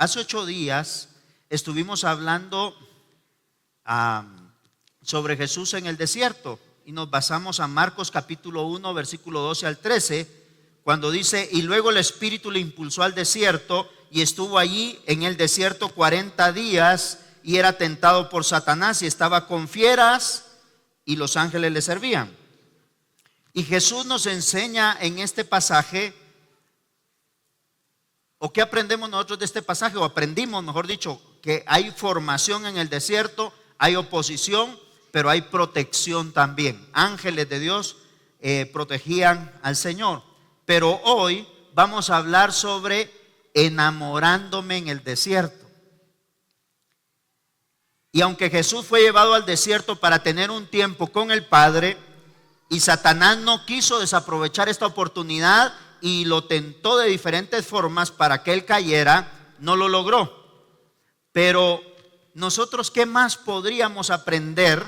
Hace 8 días estuvimos hablando sobre Jesús en el desierto y nos basamos a Marcos capítulo 1, versículo 12 al 13, cuando dice: y luego el Espíritu le impulsó al desierto y estuvo allí en el desierto 40 días y era tentado por Satanás y estaba con fieras y los ángeles le servían. Y Jesús nos enseña en este pasaje, ¿o qué aprendemos nosotros de este pasaje? O aprendimos, mejor dicho, que hay formación en el desierto, hay oposición, pero hay protección también. Ángeles de Dios protegían al Señor. Pero hoy vamos a hablar sobre enamorándome en el desierto. Y aunque Jesús fue llevado al desierto para tener un tiempo con el Padre, y Satanás no quiso desaprovechar esta oportunidad y lo tentó de diferentes formas para que él cayera, no lo logró. Pero nosotros, ¿qué más podríamos aprender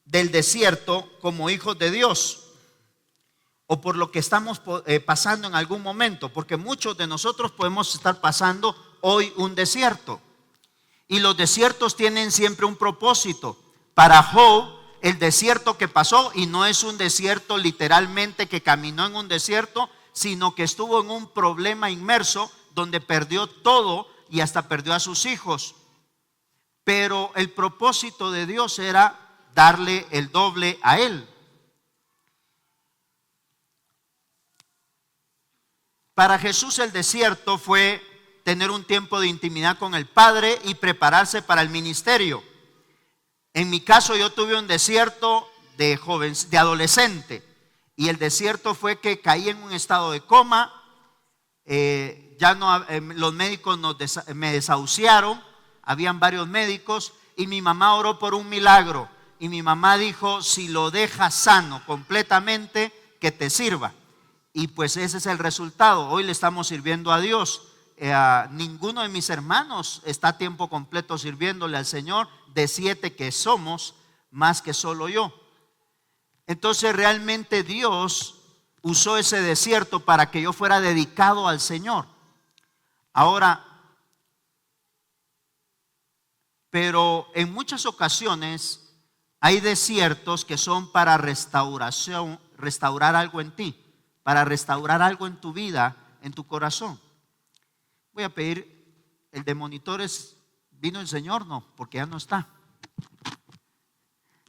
del desierto como hijos de Dios? O por lo que estamos pasando en algún momento, porque muchos de nosotros podemos estar pasando hoy un desierto. Y los desiertos tienen siempre un propósito. Para Job, el desierto que pasó, y no es un desierto literalmente que caminó en un desierto, sino que estuvo en un problema inmerso donde perdió todo y hasta perdió a sus hijos. Pero el propósito de Dios era darle el doble a él. Para Jesús el desierto fue tener un tiempo de intimidad con el Padre y prepararse para el ministerio. En mi caso, yo tuve un desierto de adolescente, y el desierto fue que caí en un estado de coma. Los médicos me desahuciaron, habían varios médicos, y mi mamá oró por un milagro, y mi mamá dijo: si lo dejas sano completamente, que te sirva. Y pues ese es el resultado. Hoy le estamos sirviendo a Dios. Ninguno de mis hermanos está a tiempo completo sirviéndole al Señor, de 7 que somos, más que solo yo. Entonces realmente Dios usó ese desierto para que yo fuera dedicado al Señor. Ahora, pero en muchas ocasiones hay desiertos que son para restauración, restaurar algo en ti, para restaurar algo en tu vida, en tu corazón. Voy a pedir el de monitores. ¿Vino el Señor? No, porque ya no está.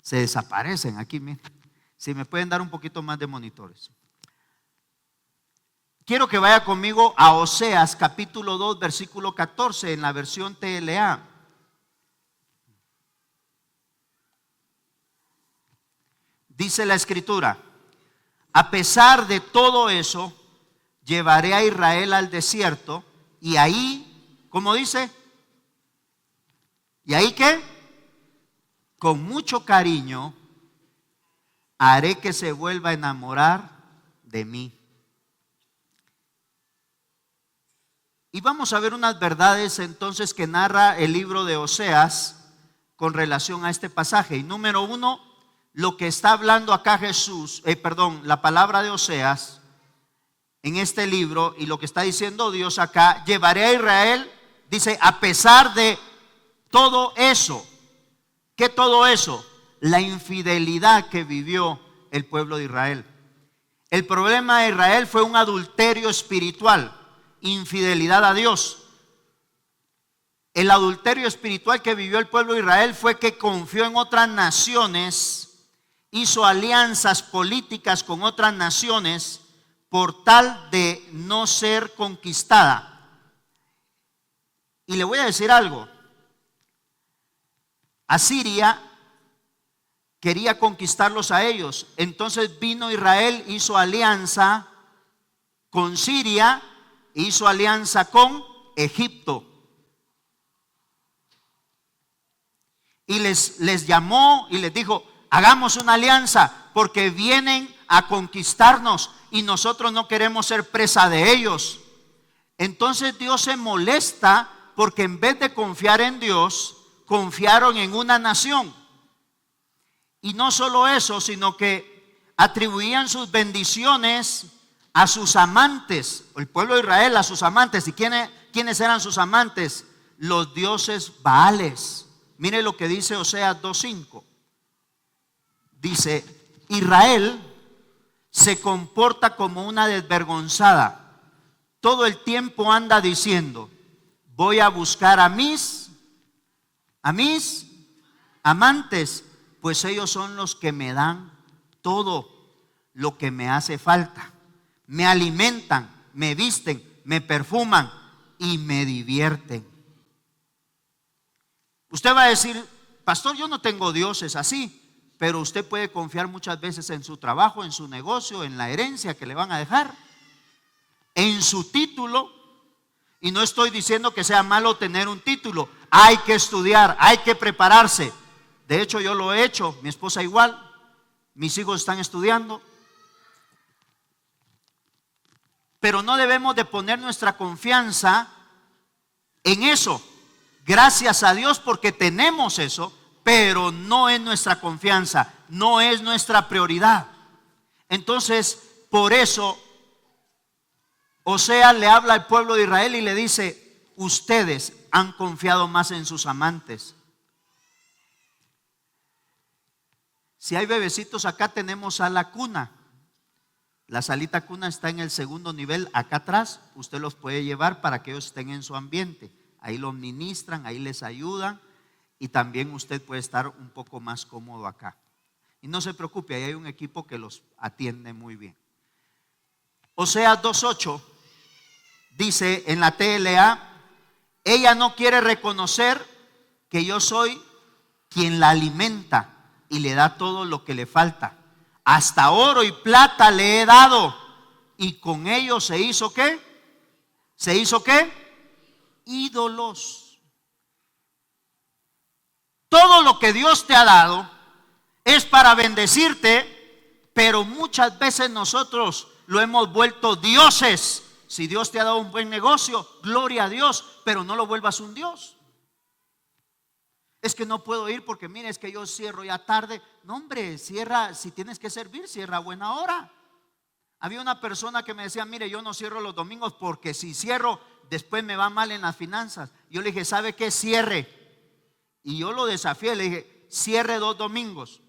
Se desaparecen aquí, miren. Si me pueden dar un poquito más de monitores. Quiero que vaya conmigo a Oseas capítulo 2 versículo 14 en la versión TLA. Dice la escritura: a pesar de todo eso, llevaré a Israel al desierto, y ahí, ¿cómo dice? ¿Y ahí qué? Con mucho cariño haré que se vuelva a enamorar de mí. Y vamos a ver unas verdades entonces que narra el libro de Oseas con relación a este pasaje. Y número 1, lo que está hablando acá la palabra de Oseas en este libro, y lo que está diciendo Dios acá: llevaré a Israel, dice, a pesar de todo eso. ¿Qué todo eso? La infidelidad que vivió el pueblo de Israel. El problema de Israel fue un adulterio espiritual, infidelidad a Dios. El adulterio espiritual que vivió el pueblo de Israel fue que confió en otras naciones, hizo alianzas políticas con otras naciones por tal de no ser conquistada. Y le voy a decir algo: Asiria quería conquistarlos a ellos. Entonces vino Israel, hizo alianza con Siria, hizo alianza con Egipto. Y les llamó y les dijo: hagamos una alianza porque vienen a conquistarnos y nosotros no queremos ser presa de ellos. Entonces Dios se molesta porque en vez de confiar en Dios, confiaron en una nación. Y no solo eso, sino que atribuían sus bendiciones a sus amantes, el pueblo de Israel a sus amantes. ¿Y ¿Quiénes eran sus amantes? Los dioses Baales. Mire lo que dice Oseas 2:5. Dice: Israel se comporta como una desvergonzada. Todo el tiempo anda diciendo: voy a buscar a mis amantes, pues ellos son los que me dan todo lo que me hace falta. Me alimentan, me visten, me perfuman y me divierten. Usted va a decir: pastor, yo no tengo dioses así. Pero usted puede confiar muchas veces en su trabajo, en su negocio, en la herencia que le van a dejar, en su título. Y no estoy diciendo que sea malo tener un título. Hay que estudiar, hay que prepararse. De hecho, yo lo he hecho, mi esposa igual, mis hijos están estudiando. Pero no debemos de poner nuestra confianza en eso. Gracias a Dios porque tenemos eso, pero no es nuestra confianza, no es nuestra prioridad. Entonces, por eso Oseas le habla al pueblo de Israel y le dice: ustedes han confiado más en sus amantes. Si hay bebecitos acá, tenemos sala cuna. La salita cuna está en el segundo nivel, acá atrás. Usted los puede llevar para que ellos estén en su ambiente. Ahí los ministran, ahí les ayudan. Y también usted puede estar un poco más cómodo acá. Y no se preocupe, ahí hay un equipo que los atiende muy bien. Oseas 2:8 dice en la TLA: ella no quiere reconocer que yo soy quien la alimenta y le da todo lo que le falta. Hasta oro y plata le he dado, y con ello se hizo ¿qué? ¿Se hizo qué? Ídolos. Todo lo que Dios te ha dado es para bendecirte, pero muchas veces nosotros lo hemos vuelto dioses. Si Dios te ha dado un buen negocio, gloria a Dios, pero no lo vuelvas un Dios. Es que no puedo ir porque mire, es que yo cierro ya tarde. No, hombre, cierra, si tienes que servir, cierra a buena hora. Había una persona que me decía: mire, yo no cierro los domingos porque si cierro, después me va mal en las finanzas. Yo le dije: ¿sabe qué? Cierre. Y yo lo desafié, le dije: cierre 2 domingos.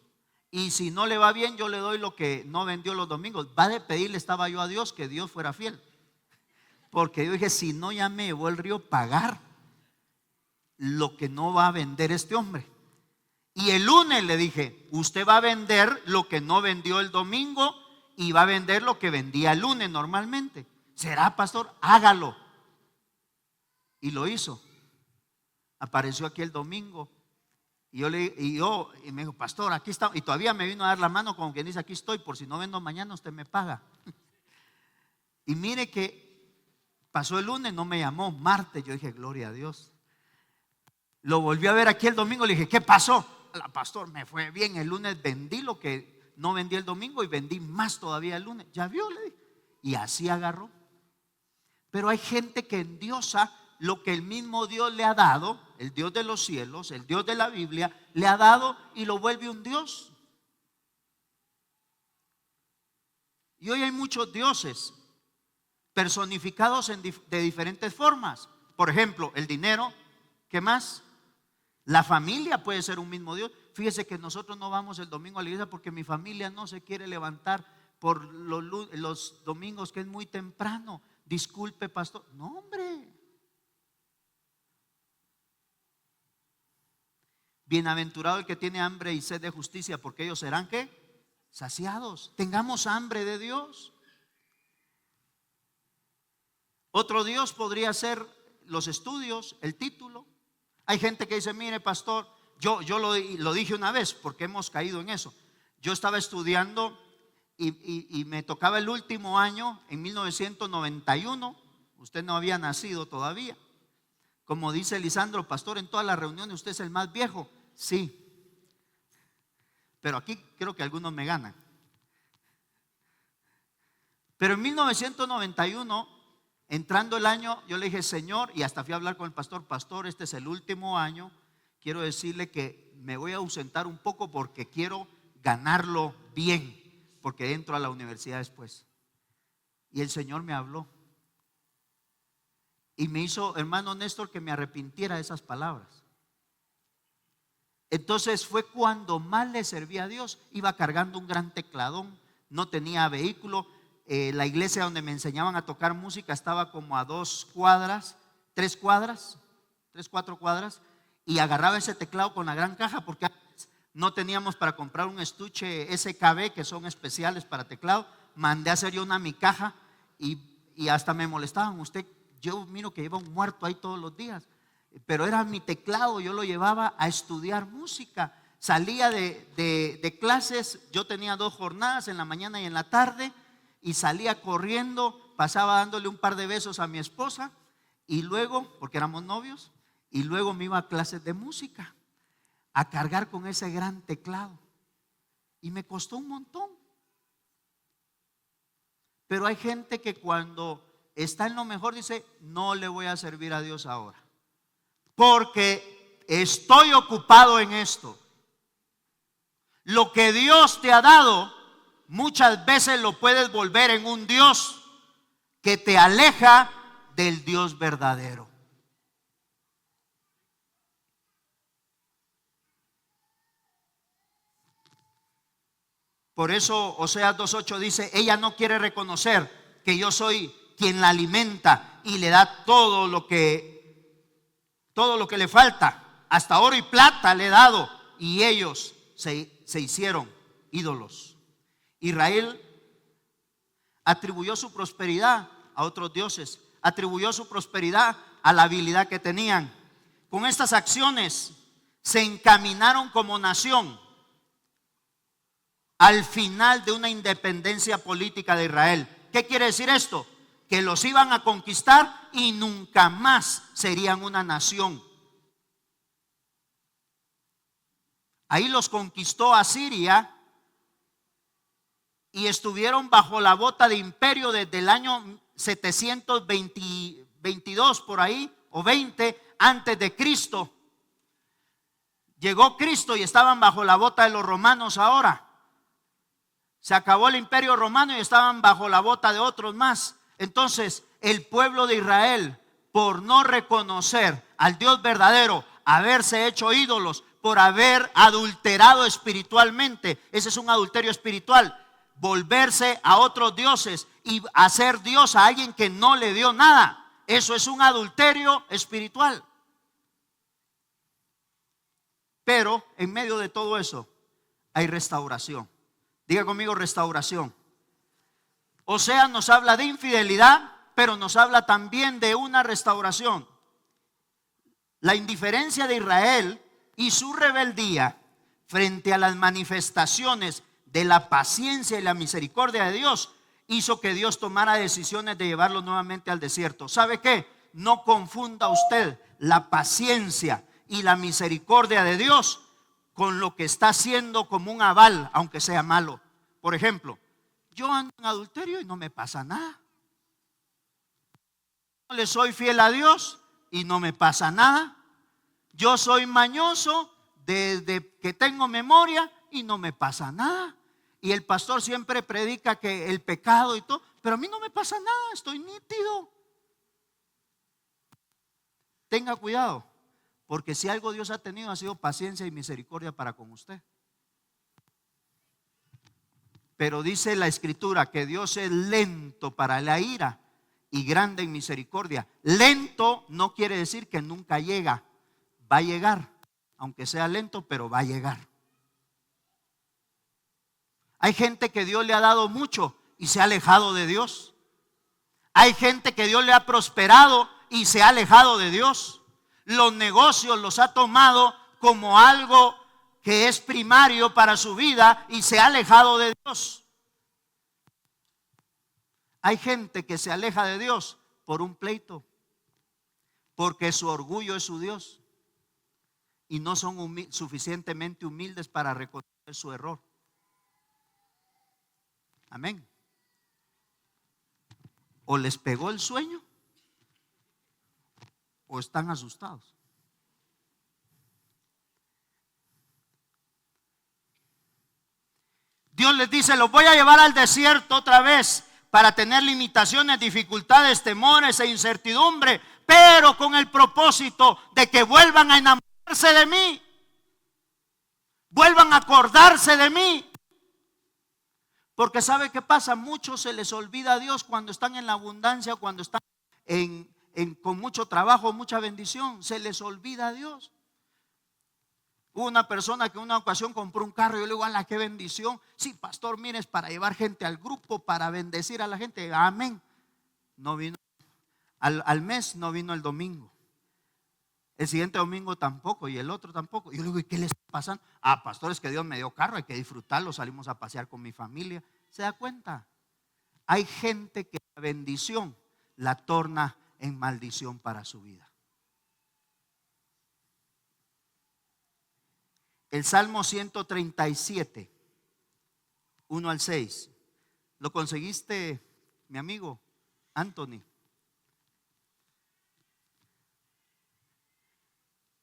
Y si no le va bien, yo le doy lo que no vendió los domingos. Va de pedirle, estaba yo a Dios, que Dios fuera fiel. Porque yo dije: si no, ya me llevó el río pagar lo que no va a vender este hombre. Y el lunes le dije: usted va a vender lo que no vendió el domingo y va a vender lo que vendía el lunes normalmente. ¿Será, pastor? Hágalo. Y lo hizo. Apareció aquí el domingo y me dijo: pastor, aquí está. Y todavía me vino a dar la mano como quien dice: aquí estoy, por si no vendo mañana usted me paga. Y mire que pasó el lunes, no me llamó. Martes, yo dije: gloria a Dios. Lo volví a ver aquí el domingo, le dije: ¿qué pasó? Pastor, me fue bien, el lunes vendí lo que no vendí el domingo y vendí más todavía el lunes. ¿Ya vio? Le dije. Y así agarró. Pero hay gente que endiosa lo que el mismo Dios le ha dado, el Dios de los cielos, el Dios de la Biblia, le ha dado, y lo vuelve un Dios. Y hoy hay muchos dioses personificados de diferentes formas. Por ejemplo, el dinero. ¿Qué más? La familia puede ser un mismo Dios. Fíjese que nosotros no vamos el domingo a la iglesia porque mi familia no se quiere levantar por los domingos, que es muy temprano. Disculpe, pastor. No, hombre. Bienaventurado el que tiene hambre y sed de justicia, porque ellos serán ¿qué? Saciados. Tengamos hambre de Dios. Otro Dios podría ser los estudios, el título. Hay gente que dice: mire, pastor, yo lo dije una vez porque hemos caído en eso. Yo estaba estudiando y me tocaba el último año en 1991. Usted no había nacido todavía. Como dice Lisandro: pastor, en todas las reuniones usted es el más viejo. Sí, pero aquí creo que algunos me ganan. Pero en 1991, entrando el año, yo le dije: Señor, y hasta fui a hablar con el pastor: pastor, este es el último año, quiero decirle que me voy a ausentar un poco porque quiero ganarlo bien, porque entro a la universidad después. Y el Señor me habló Y me hizo, hermano Néstor, que me arrepintiera de esas palabras. Entonces fue cuando más le servía a Dios. Iba cargando un gran tecladón, no tenía vehículo. La iglesia donde me enseñaban a tocar música estaba como a 2 cuadras, 3 cuadras, 3, 4 cuadras. Y agarraba ese teclado con la gran caja porque no teníamos para comprar un estuche SKB, que son especiales para teclado. Mandé a hacer yo una a mi caja y hasta me molestaban. Usted, yo miro que lleva un muerto ahí todos los días, pero era mi teclado, yo lo llevaba a estudiar música. Salía de clases, yo tenía 2 jornadas, en la mañana y en la tarde, y salía corriendo, pasaba dándole un par de besos a mi esposa, y luego, porque éramos novios, y luego me iba a clases de música, a cargar con ese gran teclado, y me costó un montón. Pero hay gente que cuando está en lo mejor dice: no le voy a servir a Dios ahora, porque estoy ocupado en esto. Lo que Dios te ha dado, muchas veces lo puedes volver en un Dios que te aleja del Dios verdadero. Por eso Oseas 2:8 dice: ella no quiere reconocer que yo soy quien la alimenta y le da todo lo que le falta. Hasta oro y plata le he dado, y ellos se hicieron ídolos. Israel atribuyó su prosperidad a otros dioses, atribuyó su prosperidad a la habilidad que tenían. Con estas acciones se encaminaron como nación al final de una independencia política de Israel. ¿Qué quiere decir esto? Que los iban a conquistar y nunca más serían una nación. Ahí los conquistó Asiria y estuvieron bajo la bota de imperio desde el año 722 por ahí, o 20 antes de Cristo. Llegó Cristo y estaban bajo la bota de los romanos ahora. Se acabó el imperio romano y estaban bajo la bota de otros más. Entonces el pueblo de Israel, por no reconocer al Dios verdadero, haberse hecho ídolos, por haber adulterado espiritualmente, ese es un adulterio espiritual, volverse a otros dioses y hacer Dios a alguien que no le dio nada, eso es un adulterio espiritual. Pero en medio de todo eso hay restauración. Diga conmigo: restauración. Oseas nos habla de infidelidad, pero nos habla también de una restauración. La indiferencia de Israel y su rebeldía frente a las manifestaciones de la paciencia y la misericordia de Dios hizo que Dios tomara decisiones de llevarlos nuevamente al desierto. ¿Sabe qué? No confunda usted la paciencia y la misericordia de Dios con lo que está haciendo como un aval, aunque sea malo. Por ejemplo, yo ando en adulterio y no me pasa nada. Yo le soy fiel a Dios y no me pasa nada. Yo soy mañoso desde que tengo memoria y no me pasa nada. Y el pastor siempre predica que el pecado y todo, pero a mí no me pasa nada, estoy nítido. Tenga cuidado, porque si algo Dios ha tenido ha sido paciencia y misericordia para con usted. Pero dice la Escritura que Dios es lento para la ira y grande en misericordia. Lento no quiere decir que nunca llega, va a llegar, aunque sea lento, pero va a llegar. Hay gente que Dios le ha dado mucho y se ha alejado de Dios. Hay gente que Dios le ha prosperado y se ha alejado de Dios. Los negocios los ha tomado como algo que es primario para su vida y se ha alejado de Dios. Hay gente que se aleja de Dios por un pleito, porque su orgullo es su Dios y no son suficientemente humildes para reconocer su error. Amén. O les pegó el sueño o están asustados. Dios les dice: los voy a llevar al desierto otra vez para tener limitaciones, dificultades, temores e incertidumbre, pero con el propósito de que vuelvan a enamorarse de mí, vuelvan a acordarse de mí. Porque ¿sabe qué pasa? Muchos se les olvida a Dios cuando están en la abundancia, cuando están con mucho trabajo, mucha bendición, se les olvida a Dios. Hubo una persona que en una ocasión compró un carro y yo le digo, ¡ala, qué bendición! Sí, pastor, mire, es para llevar gente al grupo, para bendecir a la gente. Amén. No vino al mes, no vino el domingo. El siguiente domingo tampoco y el otro tampoco. Y yo le digo, ¿y qué le está pasando? Ah, pastor, es que Dios me dio carro, hay que disfrutarlo, salimos a pasear con mi familia. ¿Se da cuenta? Hay gente que la bendición la torna en maldición para su vida. El Salmo 137, 1 al 6. ¿Lo conseguiste, mi amigo Anthony?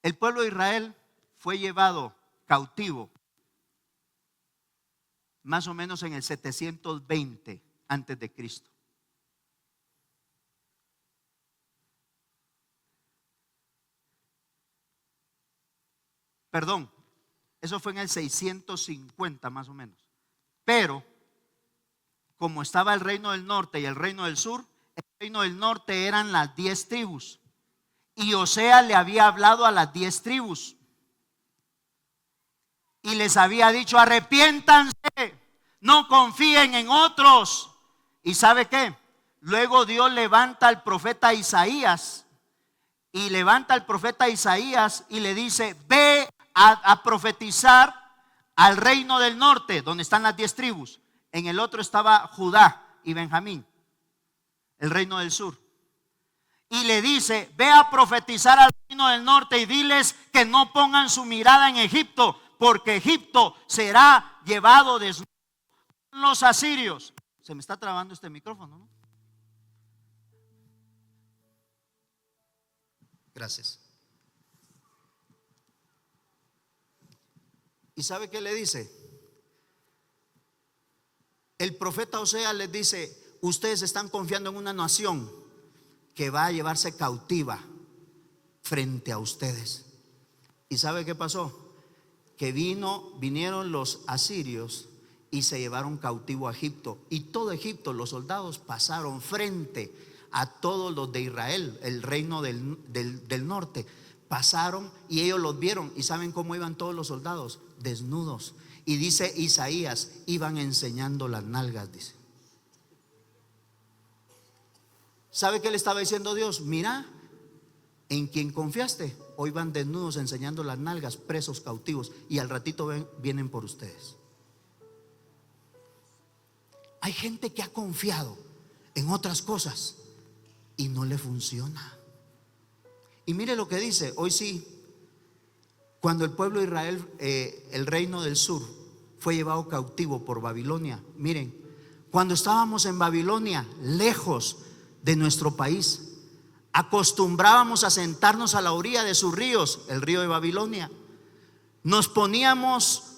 El pueblo de Israel fue llevado cautivo más o menos en el 720 antes de Cristo. Perdón, eso fue en el 650 más o menos. Pero como estaba el reino del norte y el reino del sur, el reino del norte eran las 10 tribus. Y Osea le había hablado a las 10 tribus y les había dicho: arrepiéntanse, no confíen en otros. ¿Y sabe qué? Luego Dios levanta al profeta Isaías y le dice: ve a profetizar al reino del norte, donde están las 10 tribus. En el otro estaba Judá y Benjamín, el reino del sur. Y le dice: ve a profetizar al reino del norte y diles que no pongan su mirada en Egipto, porque Egipto será llevado desnudo con los asirios. Se me está trabando este micrófono, ¿no? Gracias. ¿Y sabe qué le dice? El profeta Osea les dice: ustedes están confiando en una nación que va a llevarse cautiva frente a ustedes. ¿Y sabe qué pasó? Que vinieron los asirios y se llevaron cautivo a Egipto. Y todo Egipto, los soldados pasaron frente a todos los de Israel, el reino del norte. Pasaron y ellos los vieron. ¿Y saben cómo iban todos los soldados? Desnudos. Y dice Isaías: iban enseñando las nalgas, dice. ¿Sabe qué le estaba diciendo Dios? Mira, en quien confiaste, hoy van desnudos enseñando las nalgas, presos, cautivos, y al ratito vienen por ustedes. Hay gente que ha confiado en otras cosas y no le funciona. Y mire lo que dice, hoy sí, cuando el pueblo de Israel, el reino del sur, fue llevado cautivo por Babilonia. Miren, cuando estábamos en Babilonia, lejos de nuestro país, acostumbrábamos a sentarnos a la orilla de sus ríos, el río de Babilonia. No podíamos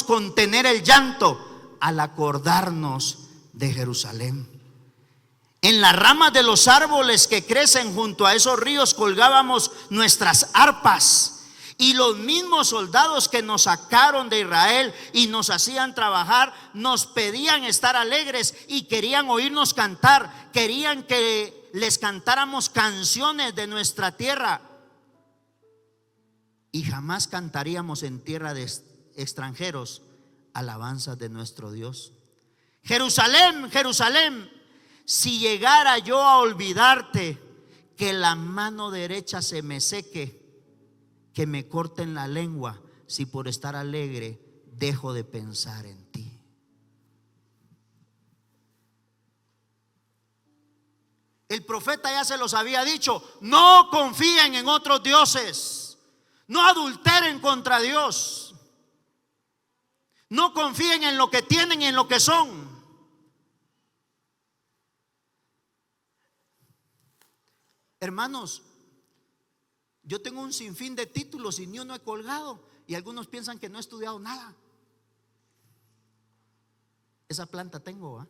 contener el llanto al acordarnos de Jerusalén. En las ramas de los árboles que crecen junto a esos ríos colgábamos nuestras arpas. Y los mismos soldados que nos sacaron de Israel y nos hacían trabajar, nos pedían estar alegres y querían oírnos cantar. Querían que les cantáramos canciones de nuestra tierra. Y jamás cantaríamos en tierra de extranjeros alabanzas de nuestro Dios. Jerusalén, Jerusalén, si llegara yo a olvidarte, que la mano derecha se me seque, que me corten la lengua, si por estar alegre dejo de pensar en ti. El profeta ya se los había dicho: no confíen en otros dioses, no adulteren contra Dios, no confíen en lo que tienen y en lo que son. Hermanos, yo tengo un sinfín de títulos y ni uno he colgado, y algunos piensan que no he estudiado nada. Esa planta tengo, ¿eh?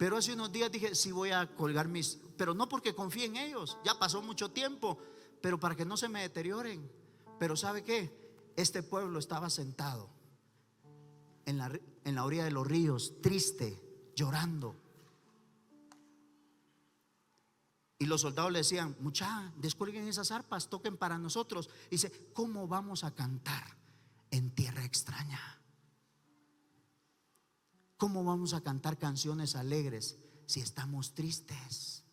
Pero hace unos días dije, sí voy a colgar pero no porque confíe en ellos, ya pasó mucho tiempo, pero para que no se me deterioren. Pero ¿sabe qué? Este pueblo estaba sentado en la orilla de los ríos, triste, llorando. Y los soldados le decían, mucha, descuelguen esas arpas, toquen para nosotros. Y dice, ¿cómo vamos a cantar en tierra extraña? ¿Cómo vamos a cantar canciones alegres si estamos tristes?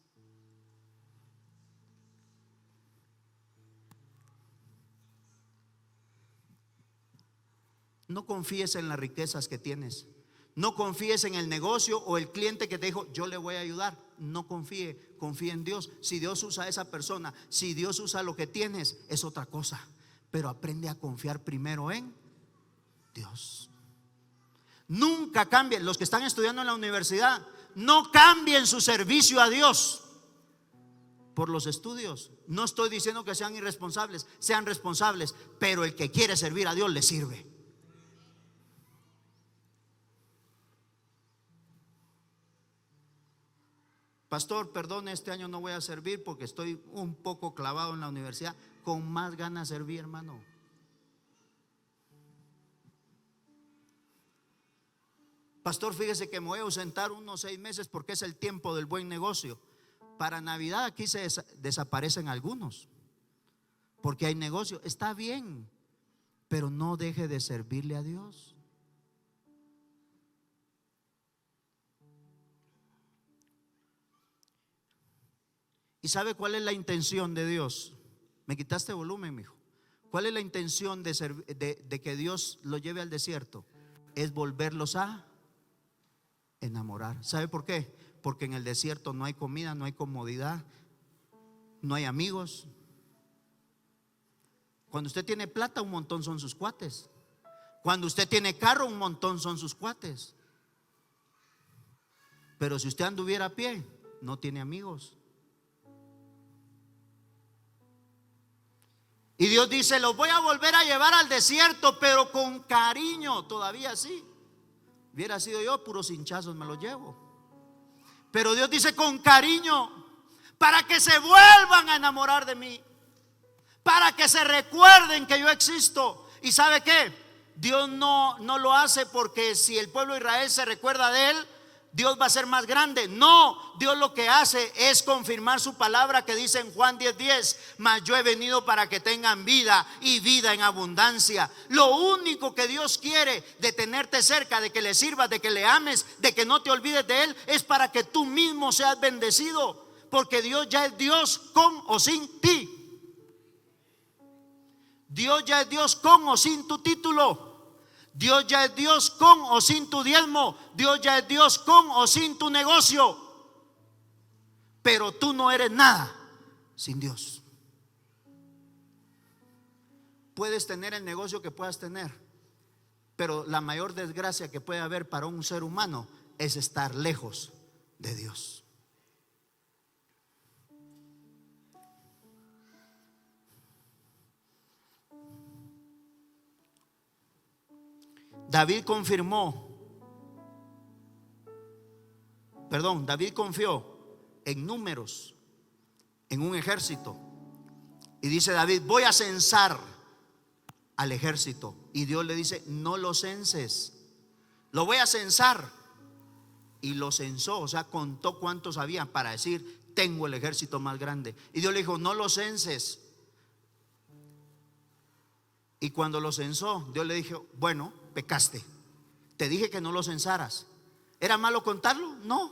No confíes en las riquezas que tienes. No confíes en el negocio o el cliente que te dijo, yo le voy a ayudar. No confíe, confíe en Dios. Si Dios usa a esa persona, si Dios usa lo que tienes, es otra cosa. Pero aprende a confiar primero en Dios. Nunca cambien, los que están estudiando en la universidad, no cambien su servicio a Dios por los estudios. No estoy diciendo que sean irresponsables, sean responsables, pero el que quiere servir a Dios le sirve. Pastor, perdone, este año no voy a servir porque estoy un poco clavado en la universidad. Con más ganas serví, hermano. Pastor, fíjese que me voy a ausentar unos 6 meses porque es el tiempo del buen negocio. Para Navidad aquí se desaparecen algunos porque hay negocio. Está bien, pero no deje de servirle a Dios. ¿Y sabe cuál es la intención de Dios? Me quitaste volumen, mijo. ¿Cuál es la intención de que Dios lo lleve al desierto? Es volverlos a enamorar. ¿Sabe por qué? Porque en el desierto no hay comida, no hay comodidad, no hay amigos. Cuando usted tiene plata, un montón son sus cuates. Cuando usted tiene carro, un montón son sus cuates. Pero si usted anduviera a pie, no tiene amigos. Y Dios dice, los voy a volver a llevar al desierto, pero con cariño. Todavía sí. Hubiera sido yo, puros hinchazos me los llevo. Pero Dios dice, con cariño, para que se vuelvan a enamorar de mí, para que se recuerden que yo existo. ¿Y sabe qué? Dios no lo hace porque si el pueblo de Israel se recuerda de él, Dios va a ser más grande. No, Dios lo que hace es confirmar su palabra que dice en Juan 10:10, mas yo he venido para que tengan vida y vida en abundancia. Lo único que Dios quiere de tenerte cerca, de que le sirvas, de que le ames, de que no te olvides de él, es para que tú mismo seas bendecido, porque Dios ya es Dios con o sin ti. Dios ya es Dios con o sin tu título. Dios ya es Dios con o sin tu diezmo. Dios ya es Dios con o sin tu negocio. Pero tú no eres nada sin Dios. Puedes tener el negocio que puedas tener, pero la mayor desgracia que puede haber para un ser humano es estar lejos de Dios. David confió en números, en un ejército. Y dice David, voy a censar al ejército. Y Dios le dice, no lo censes, lo voy a censar. Y lo censó, o sea, contó cuántos había para decir, tengo el ejército más grande. Y Dios le dijo, no lo censes. Y cuando lo censó, Dios le dijo, bueno, pecaste, te dije que no lo censaras. ¿Era malo contarlo? No.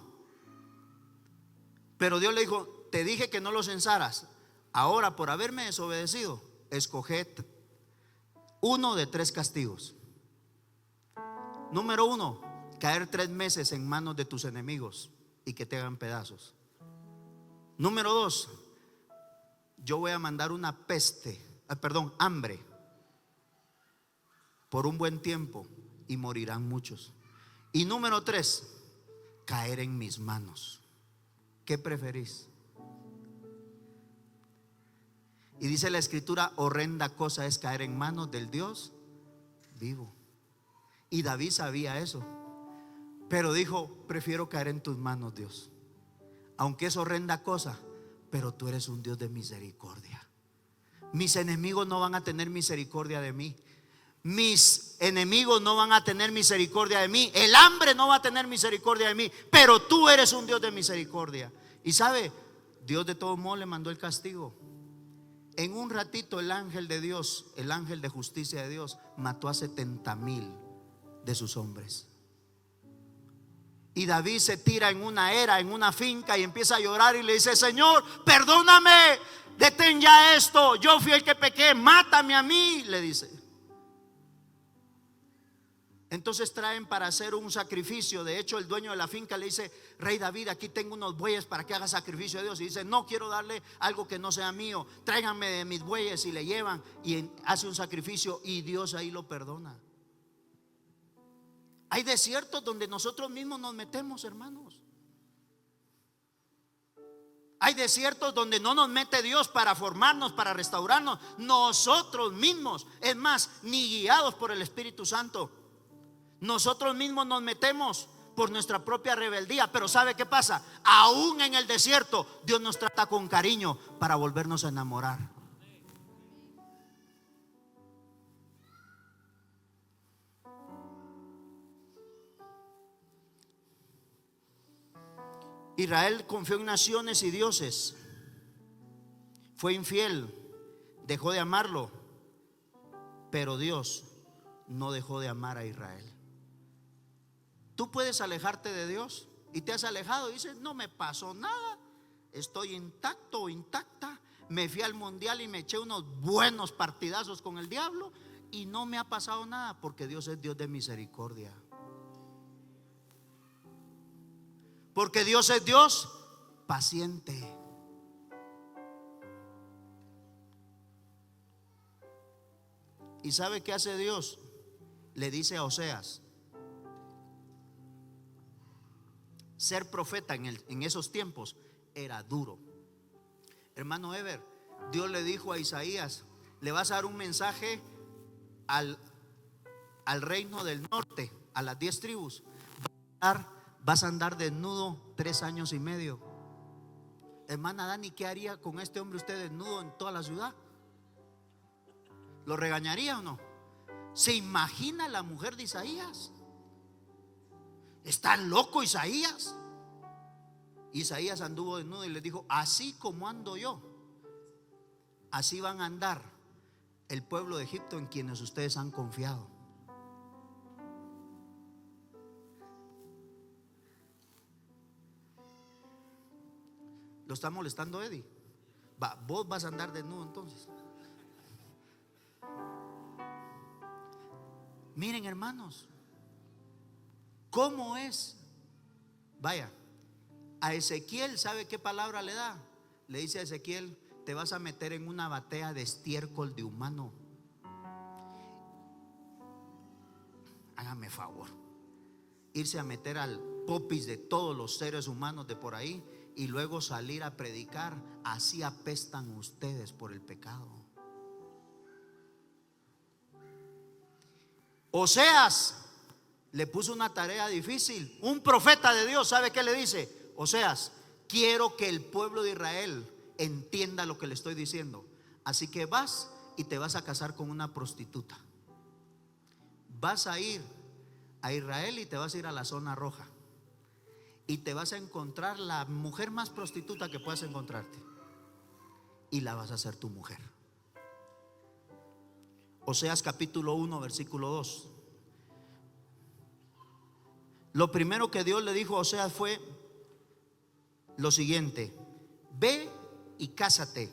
Pero Dios le dijo, te dije que no lo censaras. Ahora, por haberme desobedecido, escoged uno de 3 castigos. Número 1, caer 3 meses en manos de tus enemigos y que te hagan pedazos. Número 2, yo voy a mandar una hambre por un buen tiempo y morirán muchos. Y número 3, caer en mis manos. ¿Qué preferís? Y dice la escritura, horrenda cosa es caer en manos del Dios vivo. Y David sabía eso. Pero dijo: prefiero caer en tus manos, Dios, aunque es horrenda cosa, pero tú eres un Dios de misericordia. Mis enemigos no van a tener misericordia de mí. Mis enemigos no van a tener misericordia de mí. El hambre no va a tener misericordia de mí, pero tú eres un Dios de misericordia. Y sabe, Dios de todos modos le mandó el castigo. En un ratito el ángel de Dios, el ángel de justicia de Dios, mató a 70,000 de sus hombres. Y David se tira en una era, en una finca, y empieza a llorar y le dice: Señor, perdóname, detén ya esto, yo fui el que pequé, mátame a mí, le dice. Entonces traen para hacer un sacrificio. De hecho, el dueño de la finca le dice: Rey David, aquí tengo unos bueyes para que haga sacrificio a Dios. Y dice: no quiero darle algo que no sea mío, tráiganme de mis bueyes. Y le llevan y hace un sacrificio, y Dios ahí lo perdona. Hay desiertos donde nosotros mismos nos metemos, hermanos. Hay desiertos donde no nos mete Dios para formarnos, para restaurarnos. Nosotros mismos, es más, ni guiados por el Espíritu Santo, nosotros mismos nos metemos por nuestra propia rebeldía. Pero ¿sabe qué pasa? Aún en el desierto Dios nos trata con cariño para volvernos a enamorar. Israel confió en naciones y dioses, fue infiel, dejó de amarlo, pero Dios no dejó de amar a Israel. Tú puedes alejarte de Dios, y te has alejado y dices: no me pasó nada, estoy intacto o intacta, me fui al mundial y me eché unos buenos partidazos con el diablo y no me ha pasado nada, porque Dios es Dios de misericordia. Porque Dios es Dios paciente. ¿Y sabe qué hace Dios? Le dice a Oseas: ser profeta en esos tiempos era duro. Hermano Ever, Dios le dijo a Isaías: le vas a dar un mensaje al reino del norte, a las 10 tribus. Vas a andar desnudo 3 años y medio. Hermana Dani, ¿qué haría con este hombre usted desnudo en toda la ciudad? ¿Lo regañaría o no? ¿Se imagina la mujer de Isaías? ¿Está loco Isaías? Isaías anduvo desnudo y les dijo: así como ando yo, así van a andar el pueblo de Egipto en quienes ustedes han confiado. ¿Lo está molestando Eddie? Vos vas a andar desnudo entonces. Miren, hermanos, ¿cómo es? Vaya, a Ezequiel, ¿sabe qué palabra le da? Le dice a Ezequiel: te vas a meter en una batea de estiércol de humano. Hágame favor, irse a meter al popis de todos los seres humanos de por ahí y luego salir a predicar. Así apestan ustedes por el pecado. Oseas le puso una tarea difícil. Un profeta de Dios, ¿sabe qué le dice? Oseas, quiero que el pueblo de Israel entienda lo que le estoy diciendo. Así que vas y te vas a casar con una prostituta. Vas a ir a Israel y te vas a ir a la zona roja, y te vas a encontrar la mujer más prostituta que puedas encontrarte, y la vas a hacer tu mujer. Oseas capítulo 1 versículo 2. Lo primero que Dios le dijo a Oseas fue lo siguiente: ve y cásate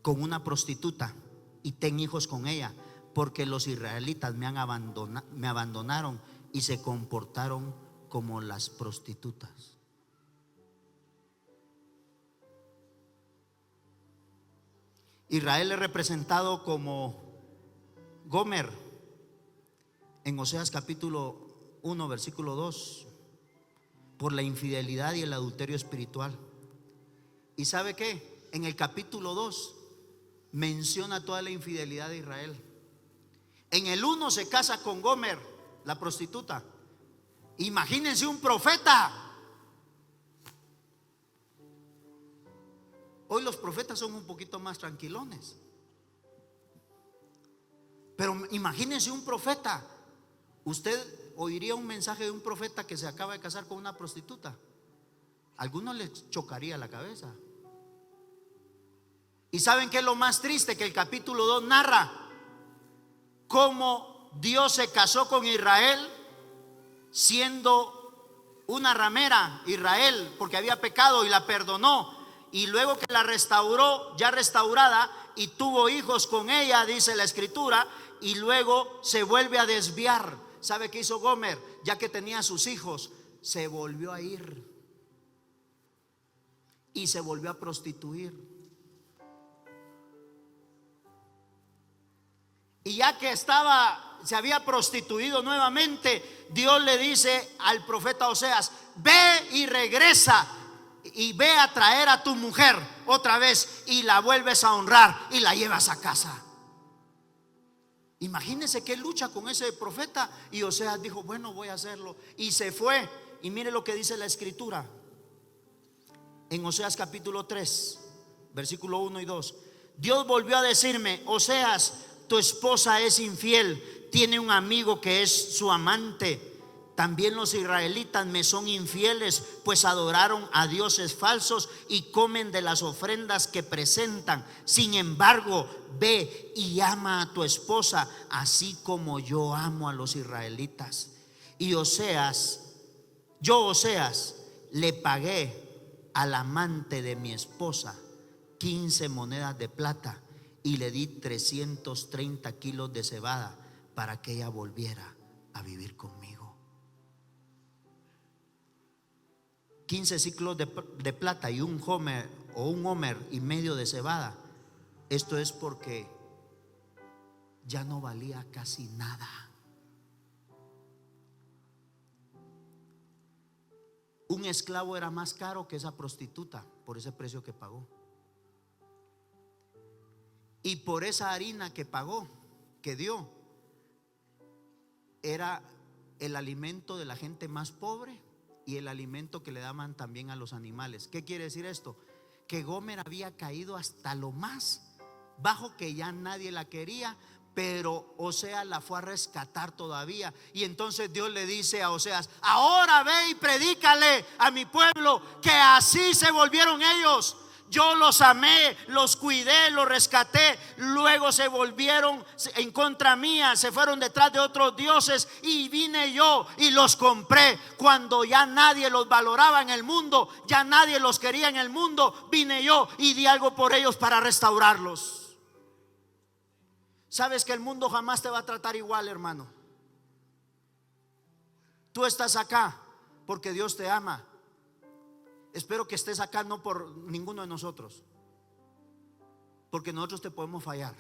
con una prostituta y ten hijos con ella, porque los israelitas me abandonaron y se comportaron como las prostitutas. Israel es representado como Gomer en Oseas capítulo 1 versículo 2 por la infidelidad y el adulterio espiritual. ¿Y sabe qué? En el capítulo 2 menciona toda la infidelidad de Israel. En el 1 se casa con Gomer, la prostituta, Imagínense un profeta. Hoy los profetas son un poquito más tranquilones. Pero imagínense un profeta. Usted oiría un mensaje de un profeta que se acaba de casar con una prostituta. A algunos les chocaría la cabeza. ¿Y saben qué es lo más triste? Que el capítulo 2 narra cómo Dios se casó con Israel siendo una ramera, Israel, porque había pecado y la perdonó. Y luego que la restauró, ya restaurada, y tuvo hijos con ella, dice la escritura, y luego se vuelve a desviar. ¿Sabe qué hizo Gomer? Ya que tenía sus hijos, se volvió a ir y se volvió a prostituir. Y ya que se había prostituido nuevamente, Dios le dice al profeta Oseas: ve y regresa y ve a traer a tu mujer otra vez y la vuelves a honrar y la llevas a casa. Imagínense qué lucha con ese profeta. Y Oseas dijo: bueno, voy a hacerlo. Y se fue. Y mire lo que dice la escritura en Oseas capítulo 3, versículo 1 y 2. Dios volvió a decirme: Oseas, tu esposa es infiel, tiene un amigo que es su amante. También los israelitas me son infieles, pues adoraron a dioses falsos y comen de las ofrendas que presentan. Sin embargo, ve y ama a tu esposa, así como yo amo a los israelitas. Y Oseas, le pagué al amante de mi esposa 15 monedas de plata y le di 330 kilos de cebada para que ella volviera a vivir conmigo. 15 ciclos de plata y un homer o un homer y medio de cebada. Esto es porque ya no valía casi nada. Un esclavo era más caro que esa prostituta por ese precio que pagó. Y por esa harina que pagó, que dio, era el alimento de la gente más pobre y el alimento que le daban también a los animales. ¿Qué quiere decir esto? Que Gomer había caído hasta lo más bajo, que ya nadie la quería, pero Oseas la fue a rescatar todavía. Y entonces Dios le dice a Oseas: ahora ve y predícale a mi pueblo que así se volvieron ellos. Yo los amé, los cuidé, los rescaté. Luego se volvieron en contra mía, se fueron detrás de otros dioses y vine yo y los compré. Cuando ya nadie los valoraba en el mundo, ya nadie los quería en el mundo, vine yo y di algo por ellos para restaurarlos. Sabes que el mundo jamás te va a tratar igual, hermano. Tú estás acá porque Dios te ama. Espero que estés acá no por ninguno de nosotros, porque nosotros te podemos fallar.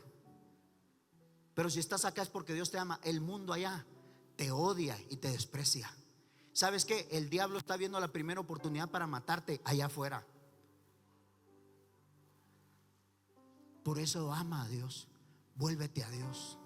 Pero si estás acá es porque Dios te ama. El mundo allá te odia y te desprecia. ¿Sabes qué? El diablo está viendo la primera oportunidad para matarte allá afuera. Por eso ama a Dios. Vuélvete a Dios.